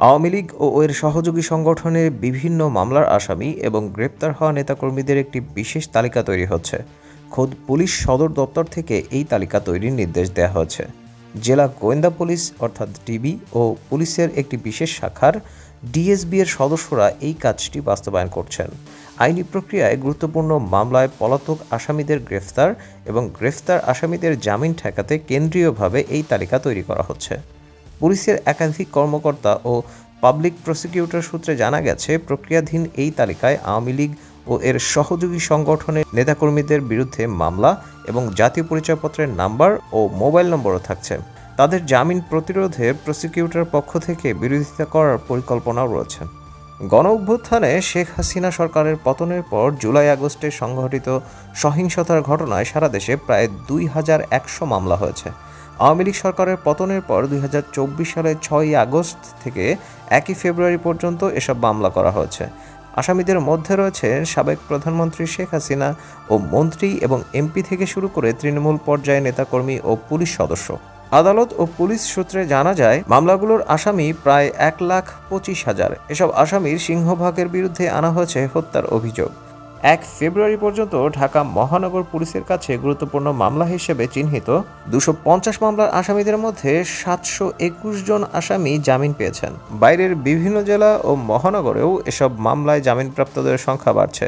আওয়ামী লীগ ও এর সহযোগী সংগঠনের বিভিন্ন মামলার আসামি এবং গ্রেপ্তার হওয়া নেতাকর্মীদের একটি বিশেষ তালিকা তৈরি হচ্ছে। খোদ পুলিশ সদর দপ্তর থেকে এই তালিকা তৈরির নির্দেশ দেওয়া হয়েছে। জেলা গোয়েন্দা পুলিশ অর্থাৎ ডিবি ও পুলিশের একটি বিশেষ শাখার ডিএসবি এর সদস্যরা এই কাজটি বাস্তবায়ন করছেন। আইনি প্রক্রিয়ায় গুরুত্বপূর্ণ মামলায় পলাতক আসামিদের গ্রেফতার এবং গ্রেফতার আসামিদের জামিন ঠেকাতে কেন্দ্রীয়ভাবে এই তালিকা তৈরি করা হচ্ছে। পুলিশের একাধিক কর্মকর্তা ও পাবলিক প্রসিকিউটর সূত্রে জানা গেছে, প্রক্রিয়াধীন এই তালিকায় আওয়ামী লীগ ও এর সহযোগী সংগঠনের নেতাকর্মীদের বিরুদ্ধে মামলা এবং জাতীয় পরিচয়পত্রের নাম্বার ও মোবাইল নম্বরও থাকছে। তাদের জামিন প্রতিরোধে প্রসিকিউটর পক্ষ থেকে বিরোধিতা করার পরিকল্পনাও রয়েছে। গণঅভ্যুত্থানে শেখ হাসিনা সরকারের পতনের পর জুলাই আগস্টে সংঘটিত সহিংসতার ঘটনায় সারা দেশে প্রায় 2100 মামলা হয়েছে। আওয়ামী লীগ সরকারের পতনের পর 2024 সালের 6 আগস্ট থেকে 1 ফেব্রুয়ারি পর্যন্ত এসব মামলা করা হয়েছে। আসামিদের মধ্যে রয়েছে সাবেক প্রধানমন্ত্রী শেখ হাসিনা ও মন্ত্রী এবং এমপি থেকে শুরু করে তৃণমূল পর্যায়ে নেতাকর্মী ও পুলিশ সদস্য। আদালত ও পুলিশ সূত্রে জানা যায়, মামলাগুলোর আসামি প্রায় 1,25,000। এসব আসামির সিংহভাগের বিরুদ্ধে আনা হয়েছে হত্যার অভিযোগ। 1 ফেব্রুয়ারি পর্যন্ত ঢাকা মহানগর পুলিশের কাছে গুরুত্বপূর্ণ মামলা হিসেবে চিহ্নিত 250 মামলার আসামিদের মধ্যে 721 জন আসামি জামিন পেয়েছেন। বাইরের বিভিন্ন জেলা ও মহানগরেও এসব মামলায় জামিনপ্রাপ্তদের সংখ্যা বাড়ছে।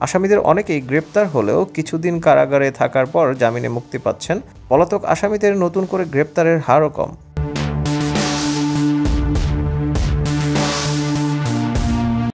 আসামিদের অনেকেই গ্রেপ্তার হলেও কিছুদিন কারাগারে থাকার পর জামিনে মুক্তি পাচ্ছেন। পলাতক আসামিদের নতুন করে গ্রেপ্তারের হারও কম।